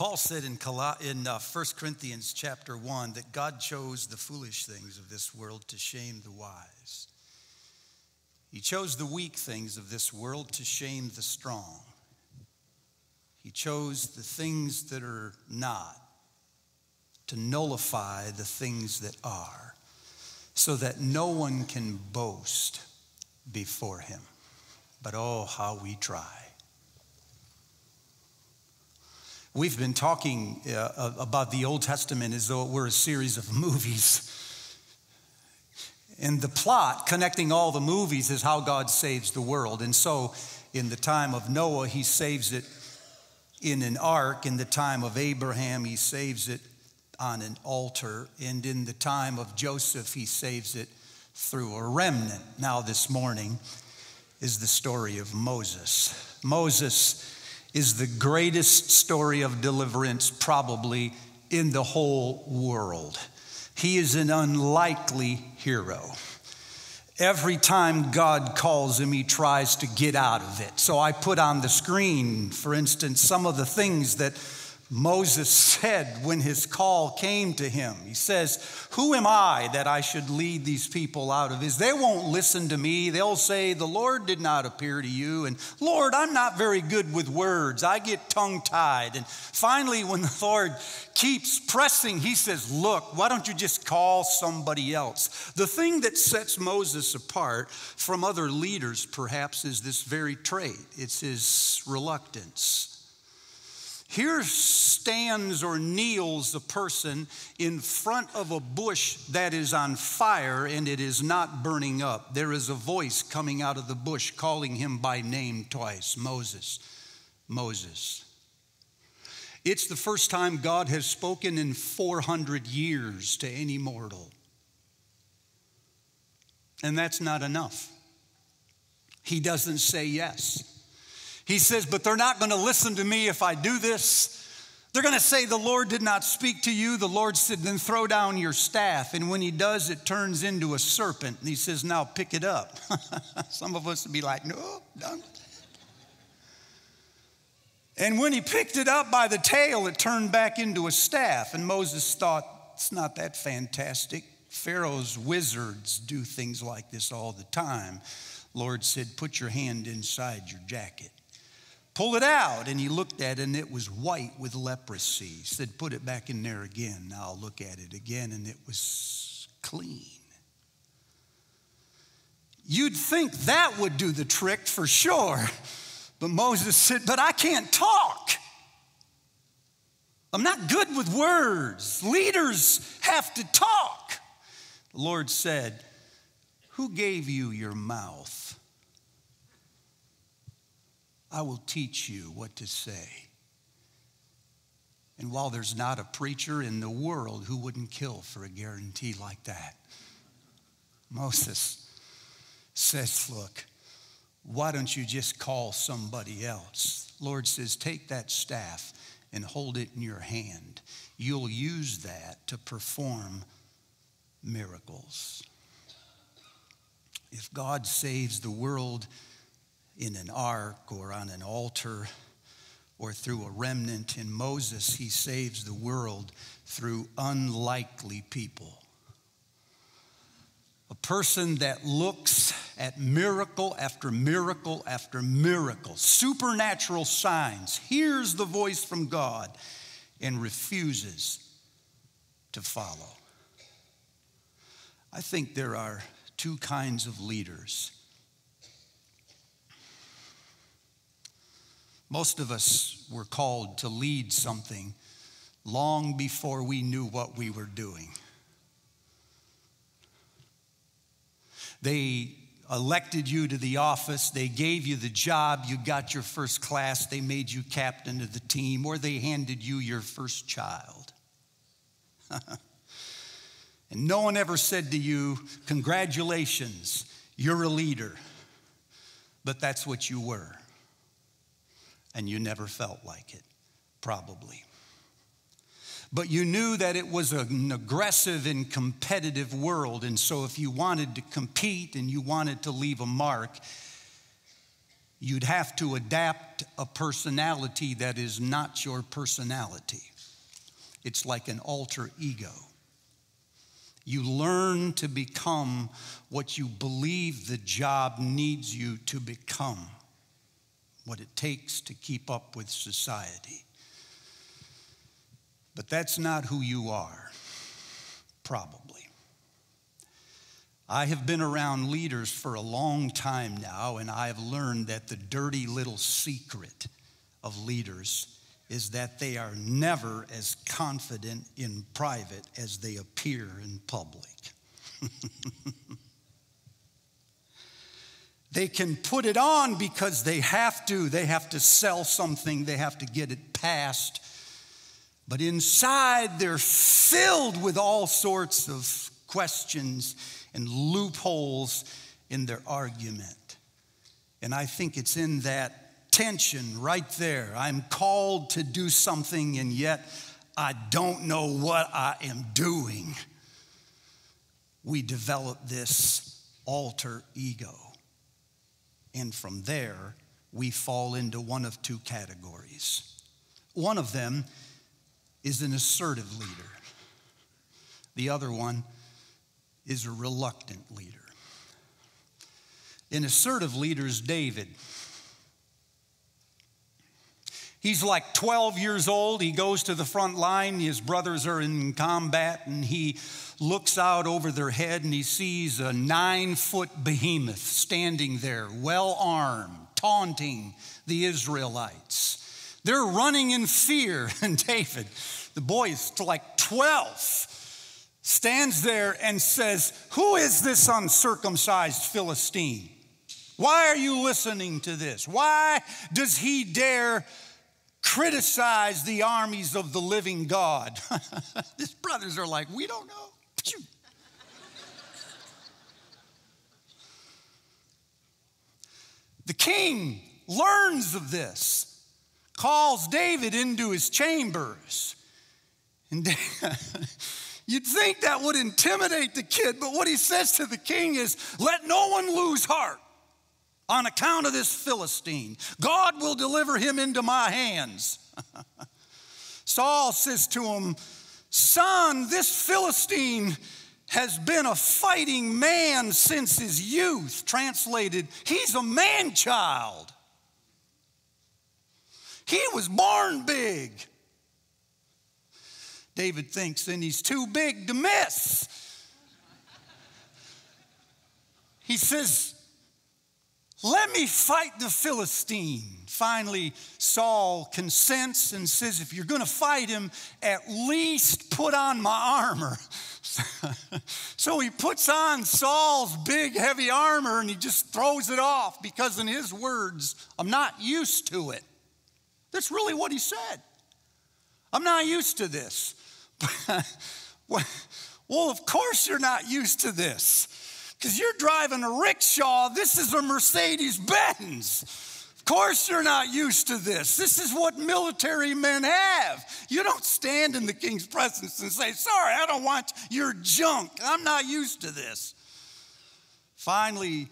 Paul said in 1 Corinthians chapter 1 that God chose the foolish things of this world to shame the wise. He chose the weak things of this world to shame the strong. He chose the things that are not to nullify the things that are, so that no one can boast before him. But oh, how we try. We've been talking about the Old Testament as though it were a series of movies. And the plot connecting all the movies is how God saves the world. And so in the time of Noah, he saves it in an ark. In the time of Abraham, he saves it on an altar. And in the time of Joseph, he saves it through a remnant. Now this morning is the story of Moses. Moses is the greatest story of deliverance probably in the whole world. He is an unlikely hero. Every time God calls him, he tries to get out of it. So I put on the screen, for instance, some of the things that Moses said when his call came to him. He says, "Who am I that I should lead these people out of this? They won't listen to me. They'll say, 'The Lord did not appear to you.' And Lord, I'm not very good with words. I get tongue-tied." And finally, when the Lord keeps pressing, he says, "Look, why don't you just call somebody else?" The thing that sets Moses apart from other leaders, perhaps, is this very trait. It's his reluctance. Here stands or kneels a person in front of a bush that is on fire and it is not burning up. There is a voice coming out of the bush calling him by name twice. Moses, Moses. It's the first time God has spoken in 400 years to any mortal. And that's not enough. He doesn't say yes. He says, "But they're not going to listen to me if I do this. They're going to say, 'The Lord did not speak to you.' The Lord said, 'Then throw down your staff.' And when he does, it turns into a serpent. And he says, 'Now pick it up.'" Some of us would be like, "No, done." And when he picked it up by the tail, it turned back into a staff. And Moses thought, it's not that fantastic. Pharaoh's wizards do things like this all the time. Lord said, "Put your hand inside your jacket. Pull it out." And he looked at it and it was white with leprosy. He said, "Put it back in there again." Now I'll look at it again and it was clean. You'd think that would do the trick for sure. But Moses said, "But I can't talk. I'm not good with words. Leaders have to talk." The Lord said, "Who gave you your mouth? I will teach you what to say." And while there's not a preacher in the world who wouldn't kill for a guarantee like that, Moses says, "Look, why don't you just call somebody else?" Lord says, "Take that staff and hold it in your hand. You'll use that to perform miracles." If God saves the world in an ark or on an altar or through a remnant, in Moses, he saves the world through unlikely people. A person that looks at miracle after miracle after miracle, supernatural signs, hears the voice from God and refuses to follow. I think there are two kinds of leaders. Most of us were called to lead something long before we knew what we were doing. They elected you to the office. They gave you the job. You got your first class. They made you captain of the team, or they handed you your first child. And no one ever said to you, "Congratulations, you're a leader." But that's what you were. And you never felt like it, probably. But you knew that it was an aggressive and competitive world. And so if you wanted to compete and you wanted to leave a mark, you'd have to adapt a personality that is not your personality. It's like an alter ego. You learn to become what you believe the job needs you to become, what it takes to keep up with society. But that's not who you are, probably. I have been around leaders for a long time now, and I have learned that the dirty little secret of leaders is that they are never as confident in private as they appear in public. They can put it on because they have to. They have to sell something. They have to get it passed. But inside, they're filled with all sorts of questions and loopholes in their argument. And I think it's in that tension right there. I'm called to do something, and yet I don't know what I am doing. We develop this alter ego. And from there, we fall into one of two categories. One of them is an assertive leader. The other one is a reluctant leader. An assertive leader is David. He's like 12 years old. He goes to the front line. His brothers are in combat, and he looks out over their head, and he sees a 9-foot behemoth standing there, well-armed, taunting the Israelites. They're running in fear, and David, the boy is like 12, stands there and says, "Who is this uncircumcised Philistine? Why are you listening to this? Why does he dare criticize the armies of the living God?" His brothers are like, "We don't know." The king learns of this, calls David into his chambers. And you'd think that would intimidate the kid, but what he says to the king is, "Let no one lose heart on account of this Philistine. God will deliver him into my hands." Saul says to him, "Son, this Philistine has been a fighting man since his youth." Translated, he's a man-child. He was born big. David thinks then he's too big to miss. He says, "Let me fight the Philistine." Finally, Saul consents and says, "If you're going to fight him, at least put on my armor." So he puts on Saul's big, heavy armor, and he just throws it off because, in his words, "I'm not used to it." That's really what he said. "I'm not used to this." Well, of course you're not used to this, because you're driving a rickshaw. This is a Mercedes-Benz. Of course you're not used to this. This is what military men have. You don't stand in the king's presence and say, "Sorry, I don't want your junk. I'm not used to this." Finally,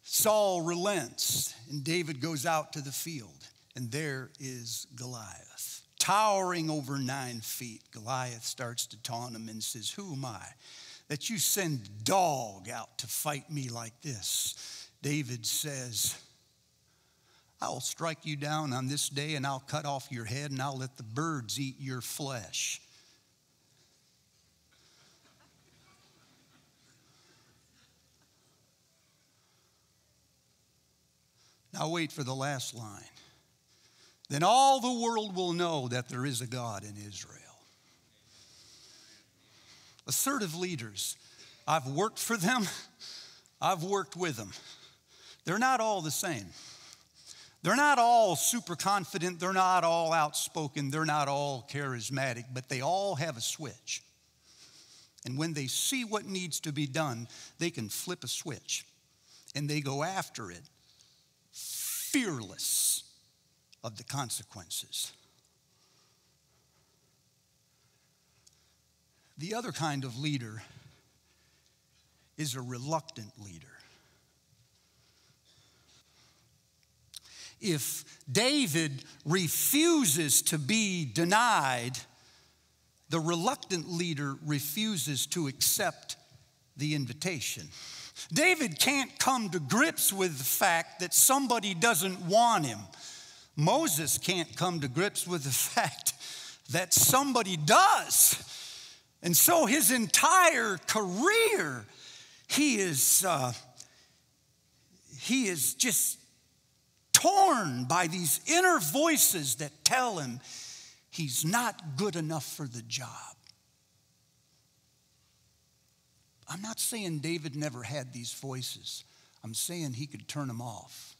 Saul relents, and David goes out to the field, and there is Goliath, towering over 9 feet. Goliath starts to taunt him and says, "Who am I that you send a dog out to fight me like this?" David says, "I will strike you down on this day, and I'll cut off your head, and I'll let the birds eat your flesh." Now wait for the last line. "Then all the world will know that there is a God in Israel." Assertive leaders, I've worked for them. I've worked with them. They're not all the same. They're not all super confident. They're not all outspoken. They're not all charismatic, but they all have a switch. And when they see what needs to be done, they can flip a switch, and they go after it, fearless of the consequences. The other kind of leader is a reluctant leader. If David refuses to be denied, the reluctant leader refuses to accept the invitation. David can't come to grips with the fact that somebody doesn't want him. Moses can't come to grips with the fact that somebody does. And so his entire career, he is just torn by these inner voices that tell him he's not good enough for the job. I'm not saying David never had these voices. I'm saying he could turn them off.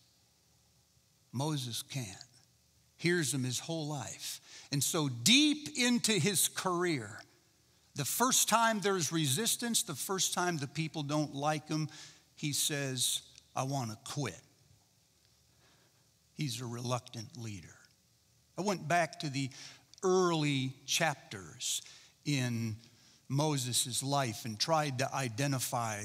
Moses can't. Hears them his whole life. And so deep into his career, the first time there's resistance, the first time the people don't like him, he says, I want to quit. He's a reluctant leader. I went back to the early chapters in Moses' life and tried to identify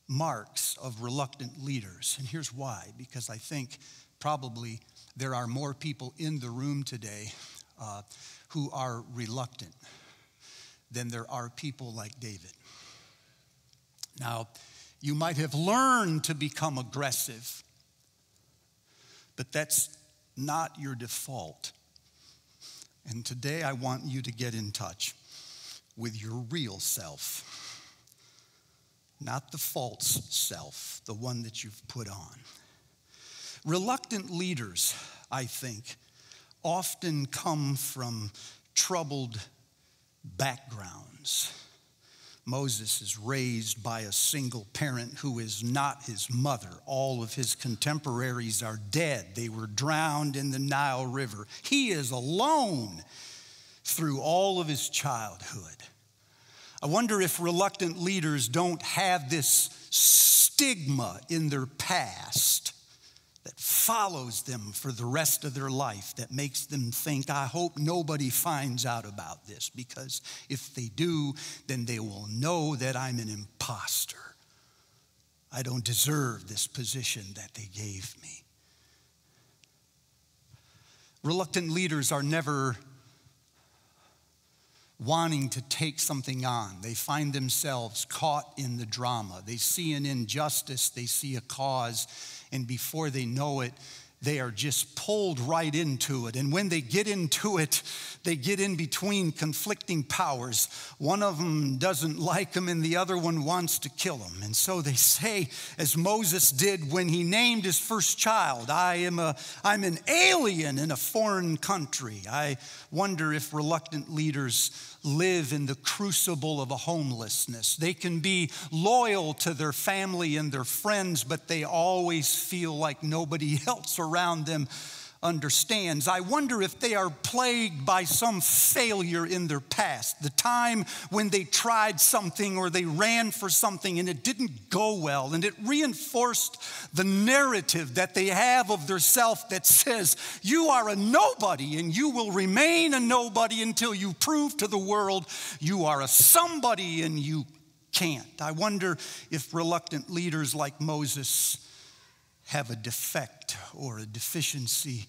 marks of reluctant leaders. And here's why, because I think probably there are more people in the room today who are reluctant than there are people like David. Now, you might have learned to become aggressive, but that's not your default. And today I want you to get in touch with your real self, not the false self, the one that you've put on. Reluctant leaders, I think, often come from troubled backgrounds. Moses is raised by a single parent who is not his mother. All of his contemporaries are dead. They were drowned in the Nile River. He is alone through all of his childhood. I wonder if reluctant leaders don't have this stigma in their past that follows them for the rest of their life, that makes them think, I hope nobody finds out about this, because if they do, then they will know that I'm an imposter. I don't deserve this position that they gave me. Reluctant leaders are never wanting to take something on. They find themselves caught in the drama. They see an injustice, they see a cause, and before they know it, they are just pulled right into it. And when they get into it, they get in between conflicting powers. One of them doesn't like him and the other one wants to kill him. And so they say, as Moses did when he named his first child, I'm an alien in a foreign country. I wonder if reluctant leaders live in the crucible of a homelessness. They can be loyal to their family and their friends, but they always feel like nobody else around them understands. I wonder if they are plagued by some failure in their past. The time when they tried something or they ran for something and it didn't go well, and it reinforced the narrative that they have of their self that says, you are a nobody and you will remain a nobody until you prove to the world you are a somebody, and you can't. I wonder if reluctant leaders like Moses have a defect or a deficiency,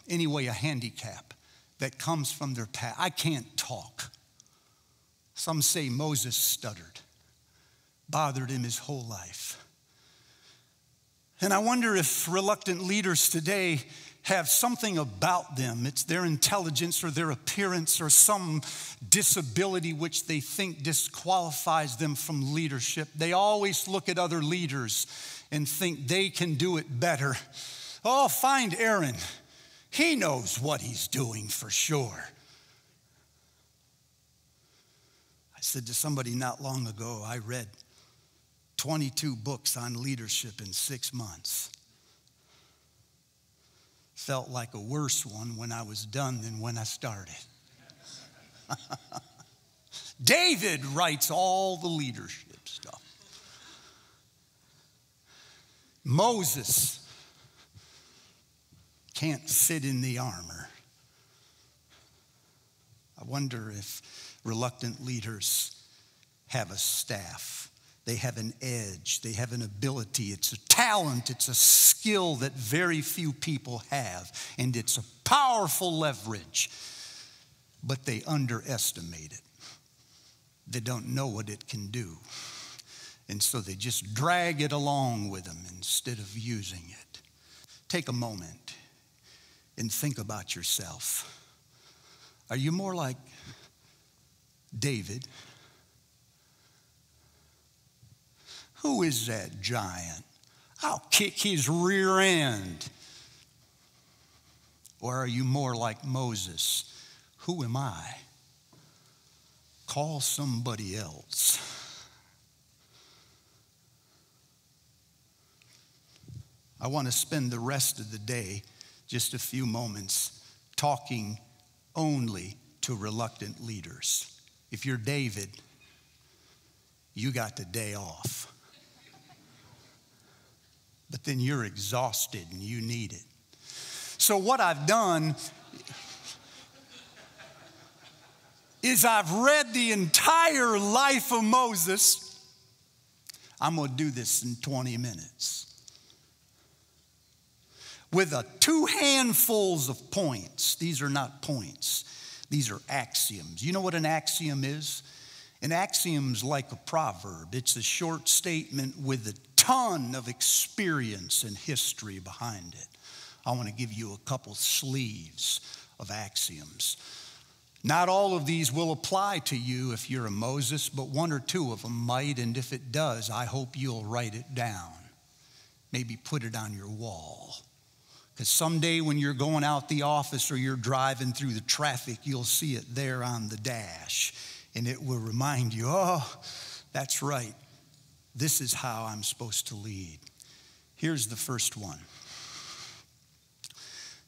anyway, a handicap that comes from their past. I can't talk. Some say Moses stuttered, bothered him his whole life. And I wonder if reluctant leaders today have something about them. It's their intelligence or their appearance or some disability which they think disqualifies them from leadership. They always look at other leaders and think they can do it better. Oh, find Aaron. He knows what he's doing for sure. I said to somebody not long ago, I read 22 books on leadership in 6 months. Felt like a worse one when I was done than when I started. David writes all the leadership stuff. Moses can't fit in the armor. I wonder if reluctant leaders have a staff They have an edge. They have an ability. It's a talent. It's a skill that very few people have. And it's a powerful leverage. But they underestimate it. They don't know what it can do. And so they just drag it along with them instead of using it. Take a moment and think about yourself. Are you more like David? Who is that giant? I'll kick his rear end. Or are you more like Moses? Who am I? Call somebody else. I want to spend the rest of the day, just a few moments, talking only to reluctant leaders. If you're David, you got the day off. But then you're exhausted and you need it. So what I've done is I've read the entire life of Moses. I'm going to do this in 20 minutes. With 2 handfuls of points. These are not points. These are axioms. You know what an axiom is? An axiom's like a proverb. It's a short statement with a ton of experience and history behind it. I want to give you a couple sleeves of axioms. Not all of these will apply to you if you're a Moses, but 1 or 2 of them might, and if it does, I hope you'll write it down. Maybe put it on your wall. Because someday when you're going out the office or you're driving through the traffic, you'll see it there on the dash. And it will remind you, oh, that's right. This is how I'm supposed to lead. Here's the first one.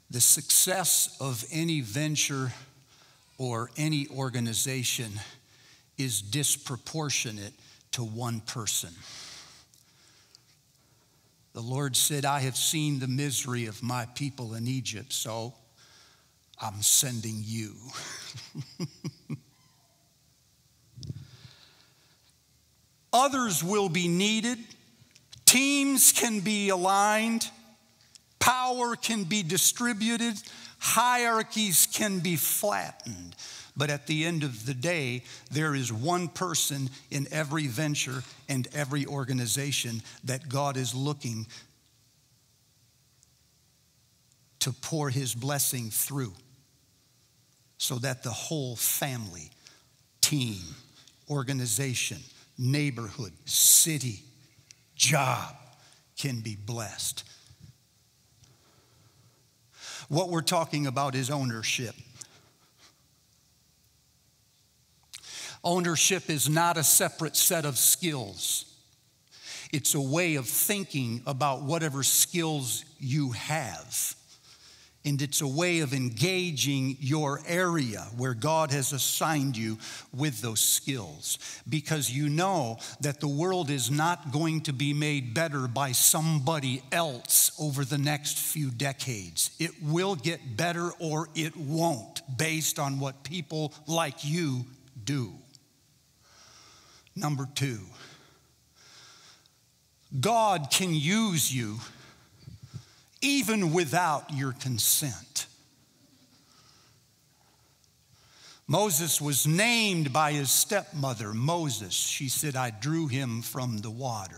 The success of any venture or any organization is disproportionate to one person. The Lord said, I have seen the misery of my people in Egypt, so I'm sending you. Others will be needed. Teams can be aligned. Power can be distributed. Hierarchies can be flattened. But at the end of the day, there is one person in every venture and every organization that God is looking to pour his blessing through so that the whole family, team, organization, neighborhood, city, job can be blessed. What we're talking about is ownership. Ownership is not a separate set of skills. It's a way of thinking about whatever skills you have. And it's a way of engaging your area where God has assigned you with those skills. Because you know that the world is not going to be made better by somebody else over the next few decades. It will get better or it won't, based on what people like you do. Number 2, God can use you even without your consent. Moses was named by his stepmother, Moses. She said, I drew him from the water.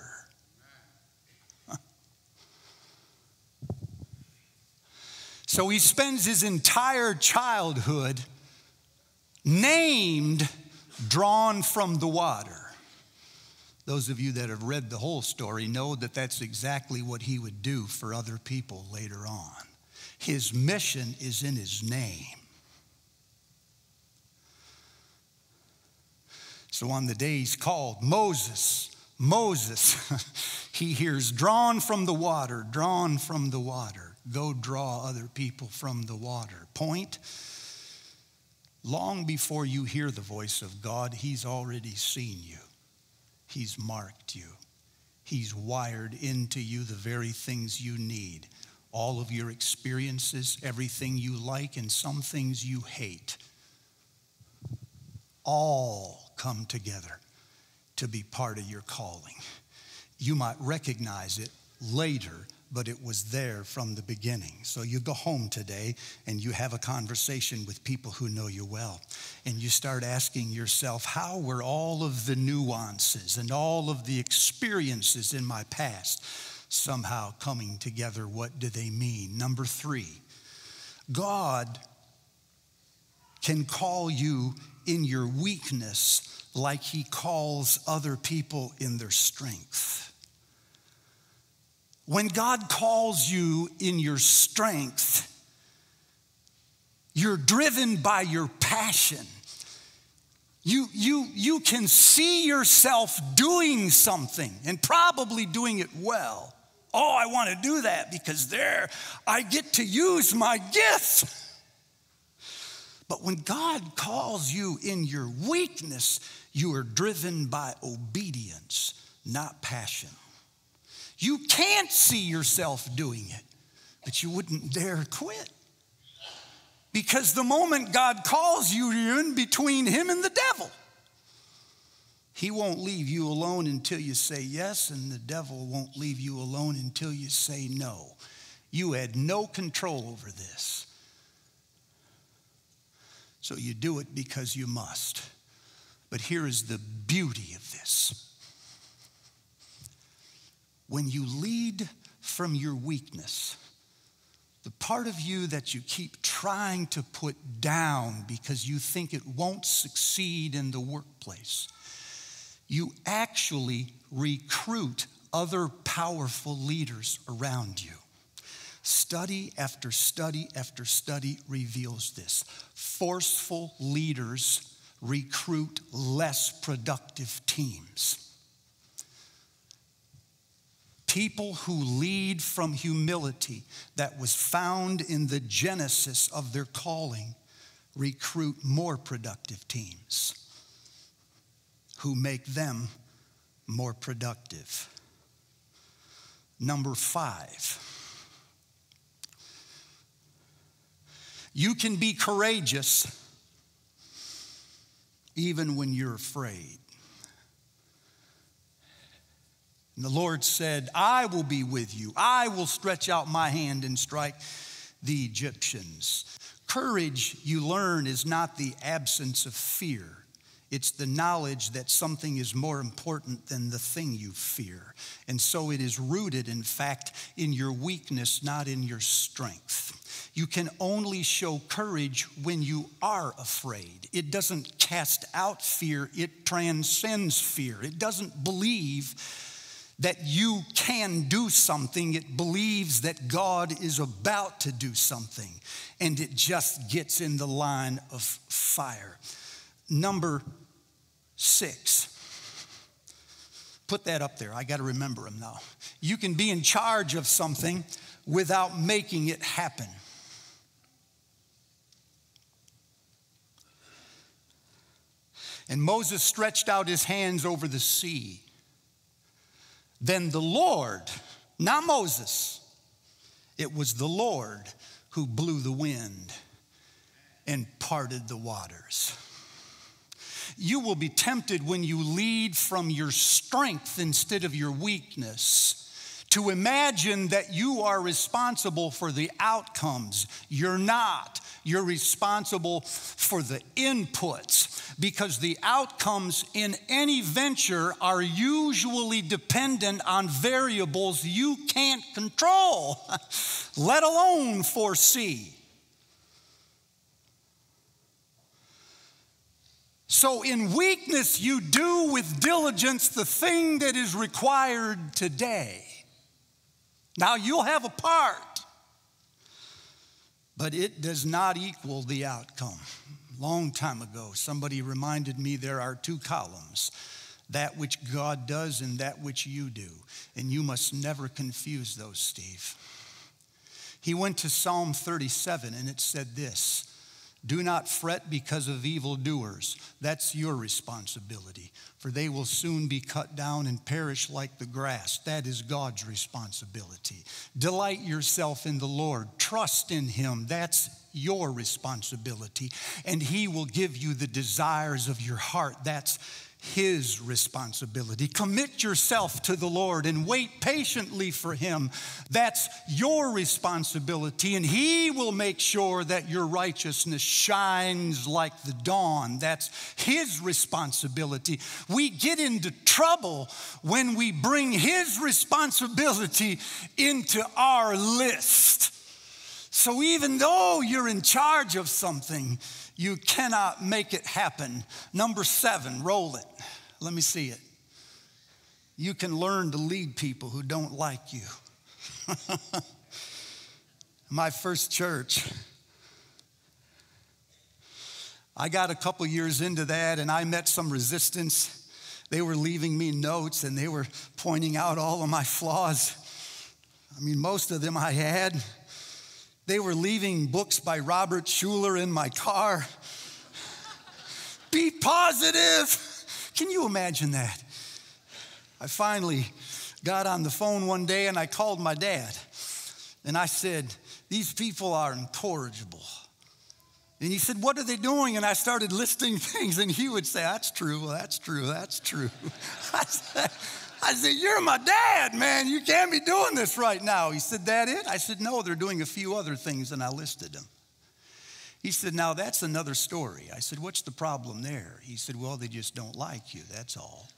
So he spends his entire childhood named, drawn from the water. Those of you that have read the whole story know that that's exactly what he would do for other people later on. His mission is in his name. So on the day he's called, Moses, Moses, he hears, drawn from the water, drawn from the water. Go draw other people from the water. Point, long before you hear the voice of God, he's already seen you. He's marked you. He's wired into you the very things you need. All of your experiences, everything you like, and some things you hate, all come together to be part of your calling. You might recognize it later, but it was there from the beginning. So you go home today and you have a conversation with people who know you well. And you start asking yourself, how were all of the nuances and all of the experiences in my past somehow coming together? What do they mean? Number 3, God can call you in your weakness like he calls other people in their strength. When God calls you in your strength, you're driven by your passion. You can see yourself doing something and probably doing it well. Oh, I want to do that because there I get to use my gifts. But when God calls you in your weakness, you are driven by obedience, not passion. You can't see yourself doing it, but you wouldn't dare quit. Because the moment God calls you, you're in between him and the devil. He won't leave you alone until you say yes, and the devil won't leave you alone until you say no. You had no control over this. So you do it because you must. But here is the beauty of this. When you lead from your weakness, the part of you that you keep trying to put down because you think it won't succeed in the workplace, you actually recruit other powerful leaders around you. Study after study after study reveals this. Forceful leaders recruit less productive teams. People who lead from humility that was found in the genesis of their calling recruit more productive teams who make them more productive. Number 5, you can be courageous even when you're afraid. And the Lord said, I will be with you. I will stretch out my hand and strike the Egyptians. Courage, you learn, is not the absence of fear. It's the knowledge that something is more important than the thing you fear. And so it is rooted, in fact, in your weakness, not in your strength. You can only show courage when you are afraid. It doesn't cast out fear, it transcends fear. It doesn't believe that you can do something. It believes that God is about to do something, and it just gets in the line of fire. Number 6. Put that up there. I got to remember them now. You can be in charge of something without making it happen. And Moses stretched out his hands over the sea. Then the Lord, not Moses, it was the Lord who blew the wind and parted the waters. You will be tempted when you lead from your strength instead of your weakness to imagine that you are responsible for the outcomes. You're not. You're responsible for the inputs, because the outcomes in any venture are usually dependent on variables you can't control, let alone foresee. So in weakness, you do with diligence the thing that is required today. Now, you'll have a part, but it does not equal the outcome. Long time ago, somebody reminded me there are 2 columns, that which God does and that which you do. And you must never confuse those, Steve. He went to Psalm 37 and it said this: do not fret because of evildoers. That's your responsibility, for they will soon be cut down and perish like the grass. That is God's responsibility. Delight yourself in the Lord. Trust in him. That's your responsibility. And he will give you the desires of your heart. That's His responsibility. Commit yourself to the Lord and wait patiently for Him. That's your responsibility, and He will make sure that your righteousness shines like the dawn. That's His responsibility. We get into trouble when we bring His responsibility into our list. So even though you're in charge of something, you cannot make it happen. Number 7, roll it. Let me see it. You can learn to lead people who don't like you. My first church, I got a couple years into that and I met some resistance. They were leaving me notes and they were pointing out all of my flaws. I mean, most of them I had. They were leaving books by Robert Schuller in my car. Be positive. Can you imagine that? I finally got on the phone one day and I called my dad. And I said, these people are incorrigible. And he said, what are they doing? And I started listing things and he would say, that's true, that's true, that's true. I said, you're my dad, man. You can't be doing this right now. He said, that it? I said, no, they're doing a few other things, and I listed them. He said, now that's another story. I said, what's the problem there? He said, well, they just don't like you, that's all.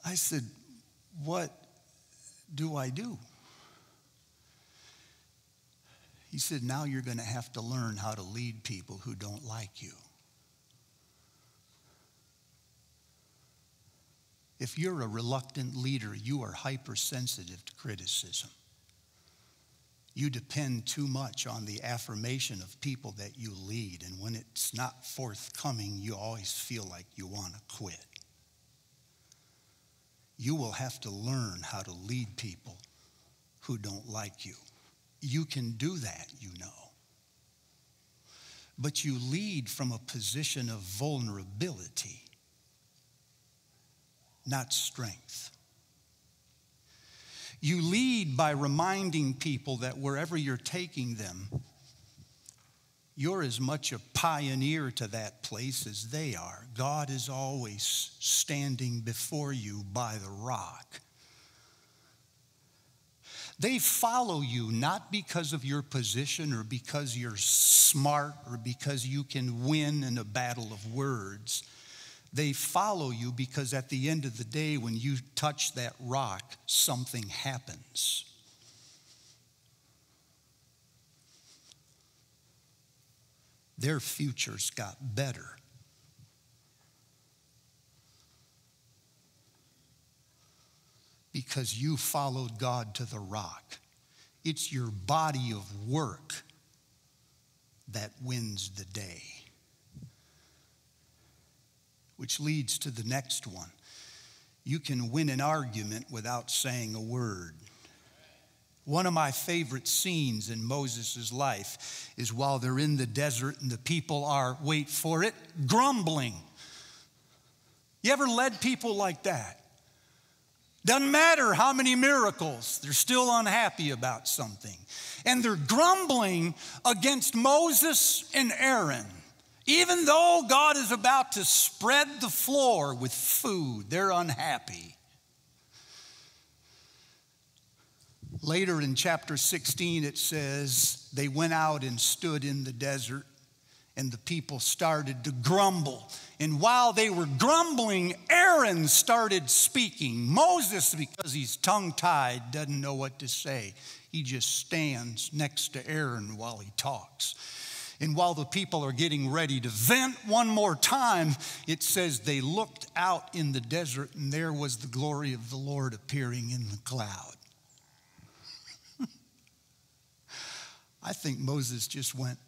I said, what do I do? He said, now you're going to have to learn how to lead people who don't like you. If you're a reluctant leader, you are hypersensitive to criticism. You depend too much on the affirmation of people that you lead, and when it's not forthcoming, you always feel like you want to quit. You will have to learn how to lead people who don't like you. You can do that, you know. But you lead from a position of vulnerability, not strength. You lead by reminding people that wherever you're taking them, you're as much a pioneer to that place as they are. God is always standing before you by the rock. They follow you not because of your position or because you're smart or because you can win in a battle of words. They follow you because at the end of the day, when you touch that rock, something happens. Their futures got better. Because you followed God to the rock. It's your body of work that wins the day. Which leads to the next one. You can win an argument without saying a word. One of my favorite scenes in Moses' life is while they're in the desert and the people are, wait for it, grumbling. You ever led people like that? Doesn't matter how many miracles, they're still unhappy about something. And they're grumbling against Moses and Aaron. Even though God is about to spread the floor with food, they're unhappy. Later in chapter 16, it says, they went out and stood in the desert, and the people started to grumble. And while they were grumbling, Aaron started speaking. Moses, because he's tongue-tied, doesn't know what to say. He just stands next to Aaron while he talks. And while the people are getting ready to vent one more time, it says they looked out in the desert, and there was the glory of the Lord appearing in the cloud. I think Moses just went,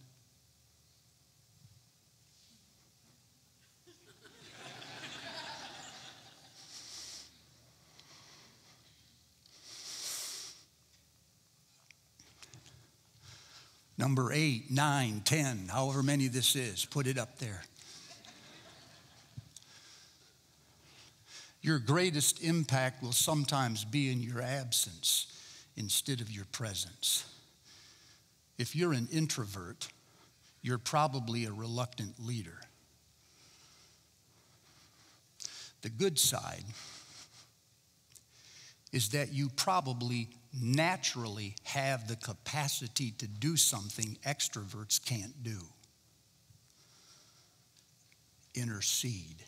number 8, 9, 10, however many this is, put it up there. Your greatest impact will sometimes be in your absence instead of your presence. If you're an introvert, you're probably a reluctant leader. The good side is that you probably naturally have the capacity to do something extroverts can't do. Intercede.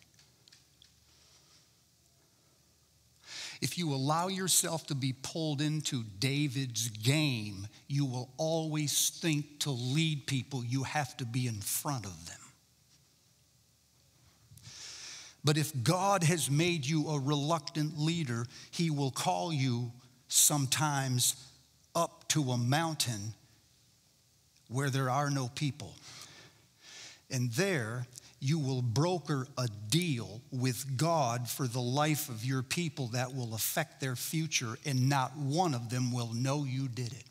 If you allow yourself to be pulled into David's game, you will always think to lead people, you have to be in front of them. But if God has made you a reluctant leader, he will call you sometimes up to a mountain where there are no people. And there you will broker a deal with God for the life of your people that will affect their future, and not one of them will know you did it.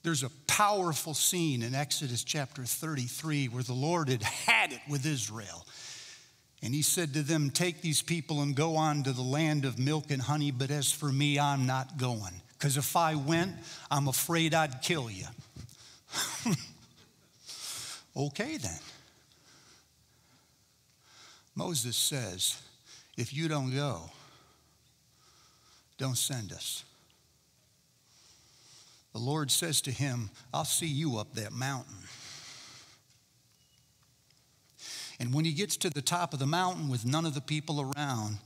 There's a powerful scene in Exodus chapter 33 where the Lord had it with Israel. And he said to them, take these people and go on to the land of milk and honey, but as for me, I'm not going. Because if I went, I'm afraid I'd kill you. Okay then. Moses says, if you don't go, don't send us. The Lord says to him, I'll see you up that mountain. And when he gets to the top of the mountain with none of the people around,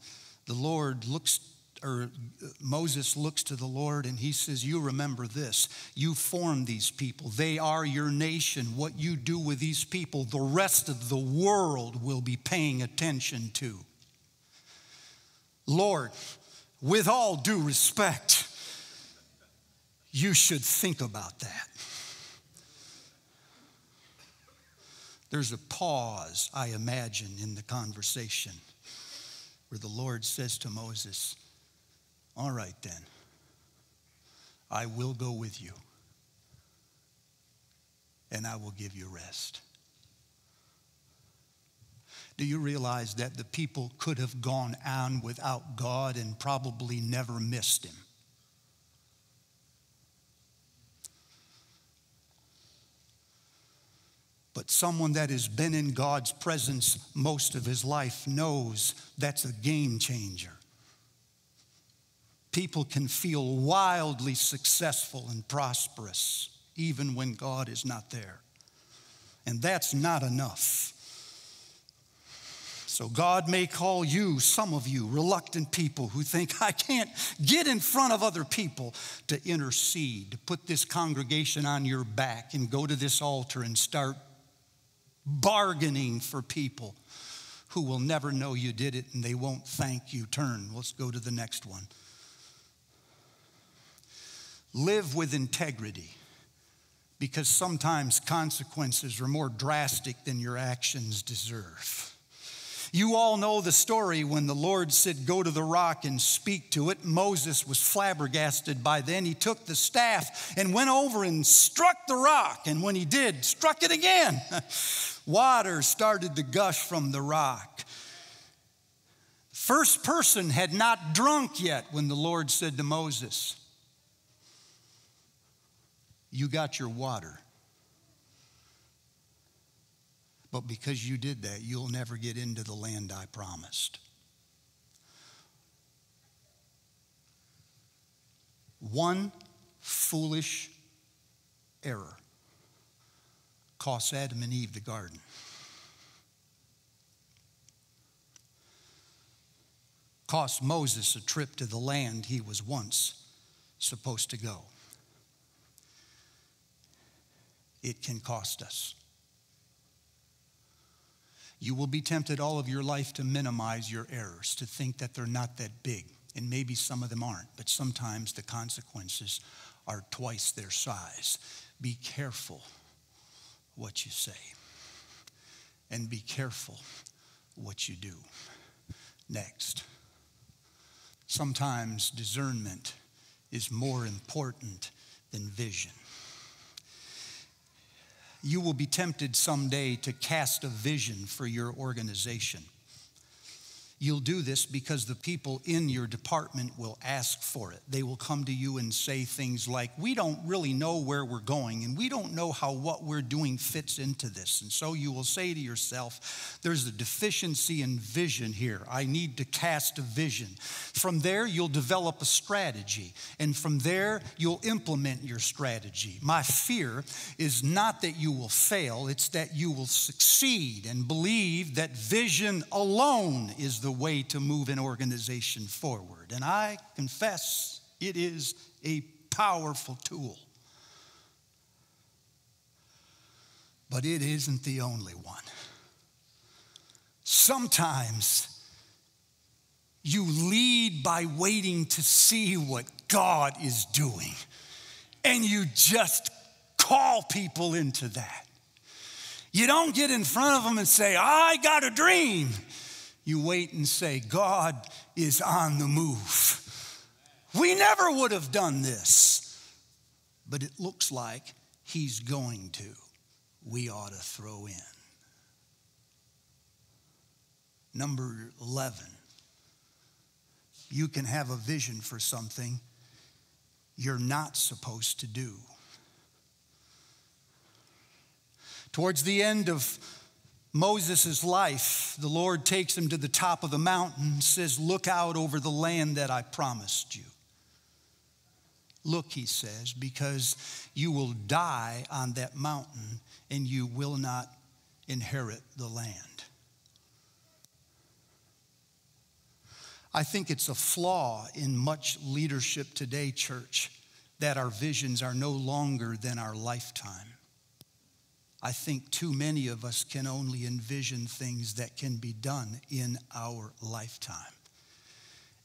Moses looks to the Lord and he says, you remember this. You formed these people. They are your nation. What you do with these people, the rest of the world will be paying attention to. Lord, with all due respect, you should think about that. There's a pause, I imagine, in the conversation where the Lord says to Moses, all right then, I will go with you and I will give you rest. Do you realize that the people could have gone on without God and probably never missed him? But someone that has been in God's presence most of his life knows that's a game changer. People can feel wildly successful and prosperous even when God is not there. And that's not enough. So God may call you, some of you, reluctant people who think, I can't get in front of other people, to intercede, to put this congregation on your back and go to this altar and start bargaining for people who will never know you did it and they won't thank you. Turn. Let's go to the next one. Live with integrity, because sometimes consequences are more drastic than your actions deserve. You all know the story when the Lord said, go to the rock and speak to it. Moses was flabbergasted by then. He took the staff and went over and struck the rock. And when he did, struck it again. Water started to gush from the rock. First person had not drunk yet when the Lord said to Moses, you got your water. But because you did that, you'll never get into the land I promised. One foolish error cost Adam and Eve the garden. Cost Moses a trip to the land he was once supposed to go. It can cost us. You will be tempted all of your life to minimize your errors, to think that they're not that big. And maybe some of them aren't, but sometimes the consequences are twice their size. Be careful what you say. And be careful what you do. Next. Sometimes discernment is more important than vision. You will be tempted someday to cast a vision for your organization. You'll do this because the people in your department will ask for it. They will come to you and say things like, we don't really know where we're going, and we don't know how what we're doing fits into this. And so you will say to yourself, there's a deficiency in vision here. I need to cast a vision. From there, you'll develop a strategy. And from there, you'll implement your strategy. My fear is not that you will fail, it's that you will succeed and believe that vision alone is the way to move an organization forward. And I confess it is a powerful tool. But it isn't the only one. Sometimes you lead by waiting to see what God is doing. And you just call people into that. You don't get in front of them and say, I got a dream. You wait and say, God is on the move. We never would have done this, but it looks like he's going to. We ought to throw in. Number 11, you can have a vision for something you're not supposed to do. Towards the end of Moses' life, the Lord takes him to the top of the mountain and says, look out over the land that I promised you. Look, he says, because you will die on that mountain and you will not inherit the land. I think it's a flaw in much leadership today, church, that our visions are no longer than our lifetime. I think too many of us can only envision things that can be done in our lifetime.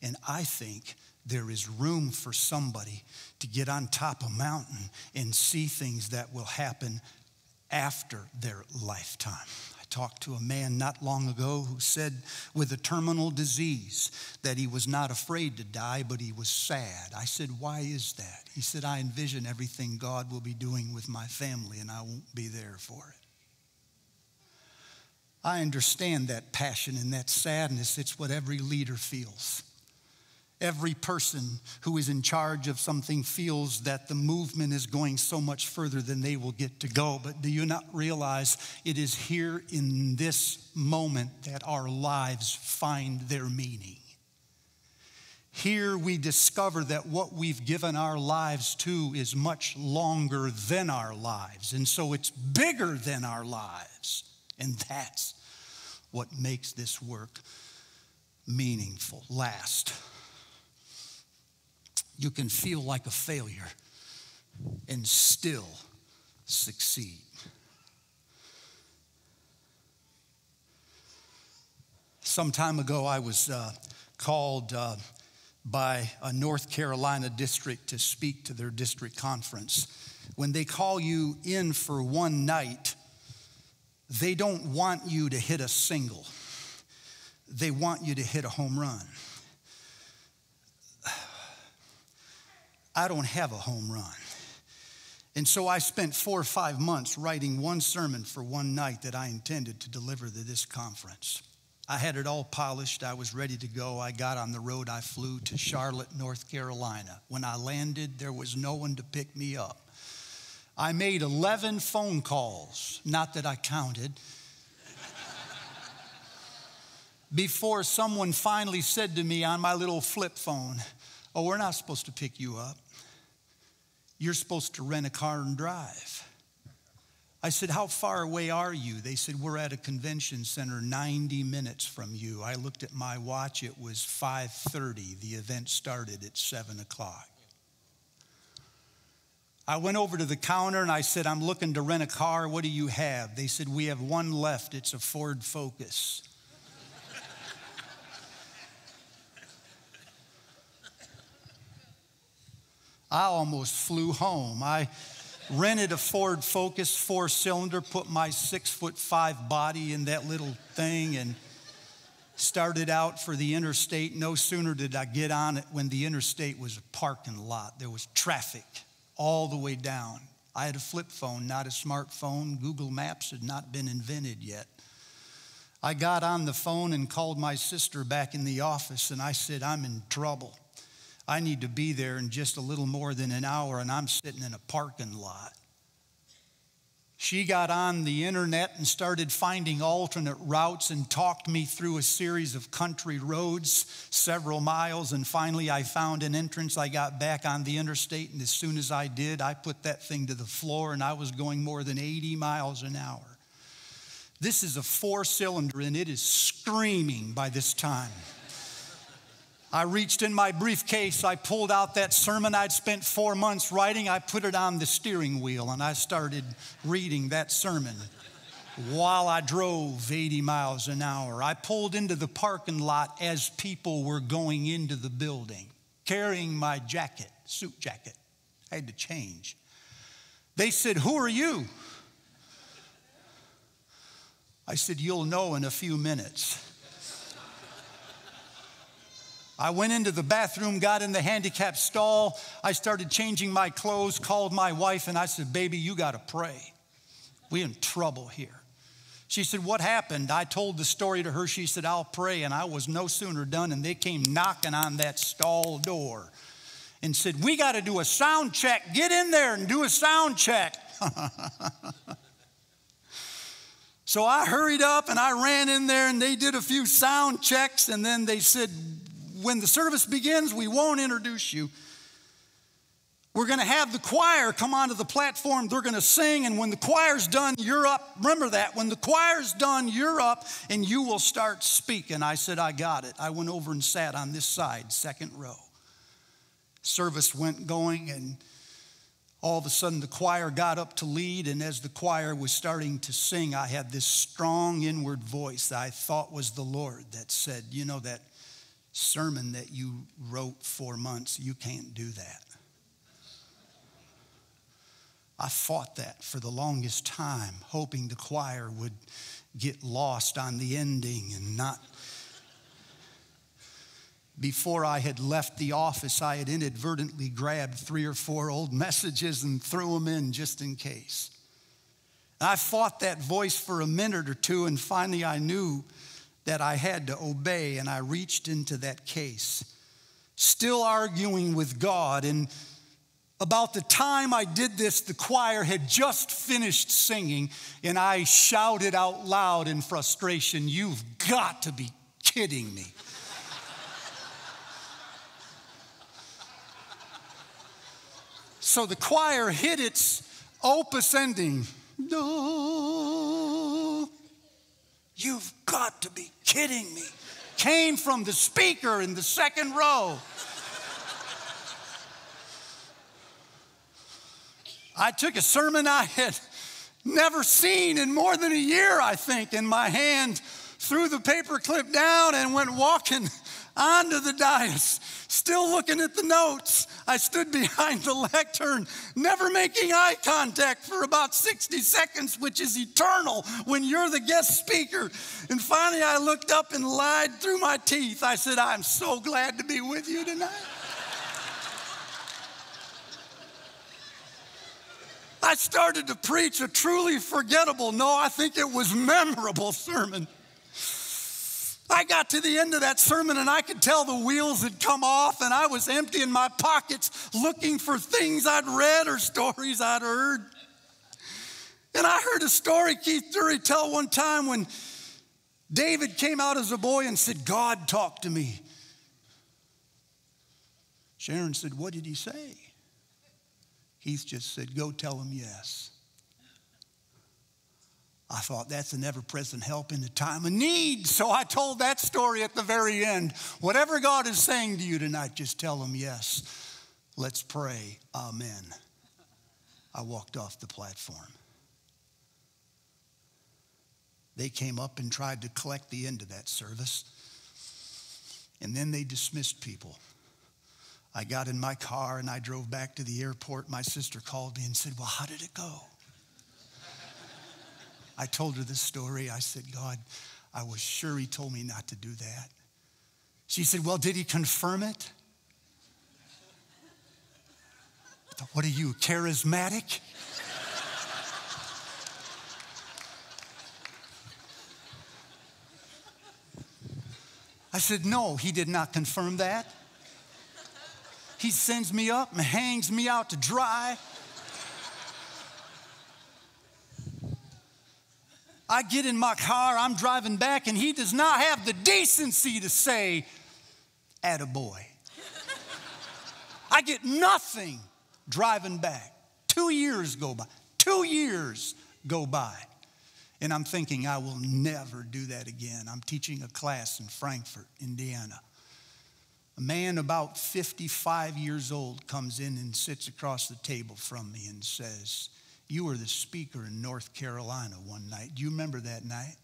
And I think there is room for somebody to get on top of a mountain and see things that will happen after their lifetime. I talked to a man not long ago who said with a terminal disease that he was not afraid to die, but he was sad. I said, why is that? He said, I envision everything God will be doing with my family and I won't be there for it. I understand that passion and that sadness. It's what every leader feels. Every person who is in charge of something feels that the movement is going so much further than they will get to go. But do you not realize it is here in this moment that our lives find their meaning? Here we discover that what we've given our lives to is much longer than our lives. And so it's bigger than our lives. And that's what makes this work meaningful. Last, you can feel like a failure and still succeed. Some time ago, I was called by a North Carolina district to speak to their district conference. When they call you in for one night, they don't want you to hit a single. They want you to hit a home run. I don't have a home run. And so I spent 4 or 5 months writing one sermon for one night that I intended to deliver to this conference. I had it all polished. I was ready to go. I got on the road. I flew to Charlotte, North Carolina. When I landed, there was no one to pick me up. I made 11 phone calls, not that I counted, before someone finally said to me on my little flip phone, oh, we're not supposed to pick you up. You're supposed to rent a car and drive. I said, how far away are you? They said, we're at a convention center 90 minutes from you. I looked at my watch. It was 5:30. The event started at 7 o'clock. I went over to the counter and I said, I'm looking to rent a car. What do you have? They said, we have one left. It's a Ford Focus. I almost flew home. I rented a Ford Focus 4-cylinder, put my 6'5" body in that little thing and started out for the interstate. No sooner did I get on it when the interstate was a parking lot. There was traffic all the way down. I had a flip phone, not a smartphone. Google Maps had not been invented yet. I got on the phone and called my sister back in the office, and I said, I'm in trouble. I need to be there in just a little more than an hour, and I'm sitting in a parking lot. She got on the internet and started finding alternate routes and talked me through a series of country roads, several miles, and finally I found an entrance. I got back on the interstate, and as soon as I did, I put that thing to the floor, and I was going more than 80 miles an hour. This is a 4-cylinder, and it is screaming by this time. I reached in my briefcase, I pulled out that sermon I'd spent 4 months writing, I put it on the steering wheel, and I started reading that sermon while I drove 80 miles an hour. I pulled into the parking lot as people were going into the building, carrying my jacket, suit jacket. I had to change. They said, "Who are you?" I said, "You'll know in a few minutes." I went into the bathroom, got in the handicapped stall. I started changing my clothes, called my wife, and I said, "Baby, you got to pray. We're in trouble here." She said, "What happened?" I told the story to her. She said, "I'll pray." And I was no sooner done, and they came knocking on that stall door and said, "We got to do a sound check. Get in there and do a sound check." So I hurried up, and I ran in there, and they did a few sound checks, and then they said, "When the service begins, we won't introduce you. We're going to have the choir come onto the platform. They're going to sing, and when the choir's done, you're up." Remember that. When the choir's done, you're up, and you will start speaking. I said, "I got it." I went over and sat on this side, second row. Service went going, and all of a sudden the choir got up to lead, and as the choir was starting to sing, I had this strong inward voice that I thought was the Lord that said, "You know that sermon that you wrote 4 months, you can't do that." I fought that for the longest time, hoping the choir would get lost on the ending and not. Before I had left the office, I had inadvertently grabbed 3 or 4 old messages and threw them in just in case. I fought that voice for a minute or two, and finally I knew that I had to obey, and I reached into that case, still arguing with God. And about the time I did this, the choir had just finished singing, and I shouted out loud in frustration, "You've got to be kidding me." So the choir hit its opus ending. "No, you've got to be kidding me." Came from the speaker in the second row. I took a sermon I had never seen in more than a year, I think, in my hand, threw the paperclip down, and went walking onto the dais, still looking at the notes. I stood behind the lectern, never making eye contact for about 60 seconds, which is eternal when you're the guest speaker. And finally, I looked up and lied through my teeth. I said, "I'm so glad to be with you tonight." I started to preach a truly forgettable, no, I think it was memorable sermon. I got to the end of that sermon, and I could tell the wheels had come off, and I was emptying my pockets looking for things I'd read or stories I'd heard. And I heard a story Keith Dury tell one time when David came out as a boy and said, "God talked to me." Sharon said, "What did he say?" Keith just said, "Go tell him yes." I thought, that's an ever-present help in a time of need. So I told that story at the very end. Whatever God is saying to you tonight, just tell him yes. Let's pray. Amen. I walked off the platform. They came up and tried to collect the end of that service. And then they dismissed people. I got in my car and I drove back to the airport. My sister called me and said, "Well, how did it go?" I told her this story. I said, "God, I was sure he told me not to do that." She said, "Well, did he confirm it?" I thought, what are you, charismatic? I said, no, he did not confirm that. He sends me up and hangs me out to dry. I get in my car, I'm driving back, and he does not have the decency to say, attaboy. I get nothing driving back. 2 years go by. 2 years go by. And I'm thinking, I will never do that again. I'm teaching a class in Frankfort, Indiana. A man about 55 years old comes in and sits across the table from me and says, you were the speaker in North Carolina one night. Do you remember that night?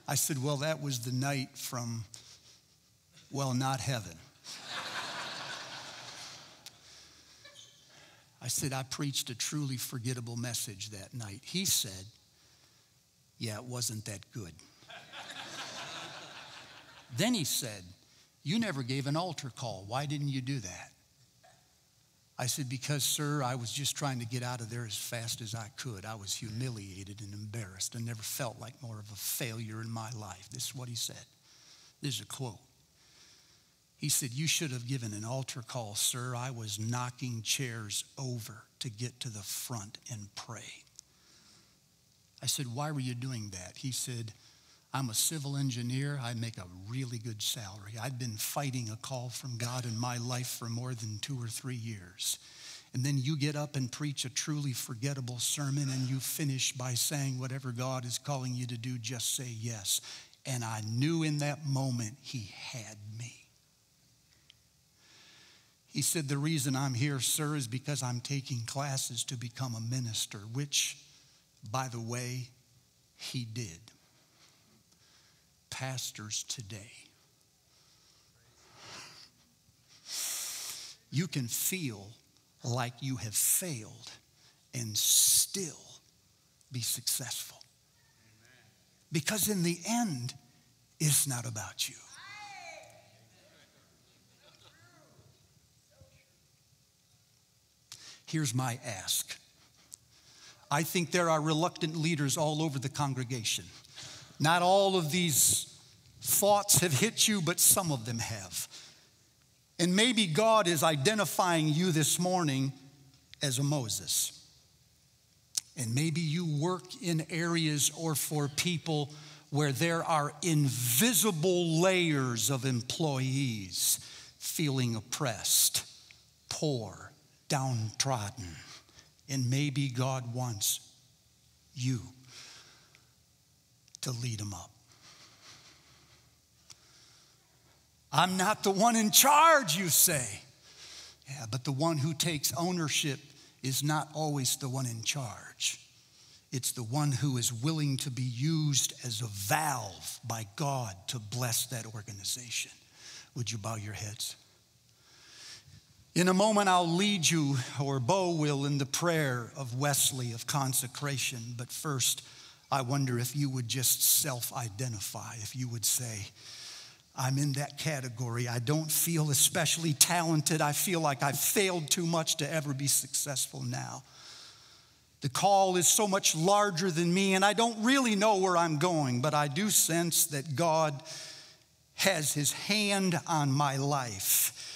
I said, well, that was the night from, well, not heaven. I said, I preached a truly forgettable message that night. He said, yeah, it wasn't that good. Then he said, you never gave an altar call. Why didn't you do that? I said, because, sir, I was just trying to get out of there as fast as I could. I was humiliated and embarrassed and never felt like more of a failure in my life. This is what he said. This is a quote. He said, you should have given an altar call, sir. I was knocking chairs over to get to the front and pray. I said, why were you doing that? He said, I'm a civil engineer. I make a really good salary. I'd been fighting a call from God in my life for more than 2 or 3 years. And then you get up and preach a truly forgettable sermon and you finish by saying whatever God is calling you to do, just say yes. And I knew in that moment he had me. He said, the reason I'm here, sir, is because I'm taking classes to become a minister, which, by the way, he did. Pastors today, you can feel like you have failed and still be successful. Because in the end, it's not about you. Here's my ask. I think there are reluctant leaders all over the congregation. Not all of these thoughts have hit you, but some of them have. And maybe God is identifying you this morning as a Moses. And maybe you work in areas or for people where there are invisible layers of employees feeling oppressed, poor, downtrodden. And maybe God wants you to lead them up. I'm not the one in charge, you say. Yeah, but the one who takes ownership is not always the one in charge. It's the one who is willing to be used as a valve by God to bless that organization. Would you bow your heads? In a moment, I'll lead you, or Bo will, in the prayer of Wesley of consecration. But first, I wonder if you would just self-identify, if you would say, I'm in that category. I don't feel especially talented. I feel like I've failed too much to ever be successful now. The call is so much larger than me, and I don't really know where I'm going, but I do sense that God has his hand on my life.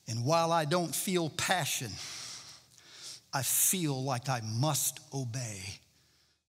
And while I don't feel passion, I feel like I must obey.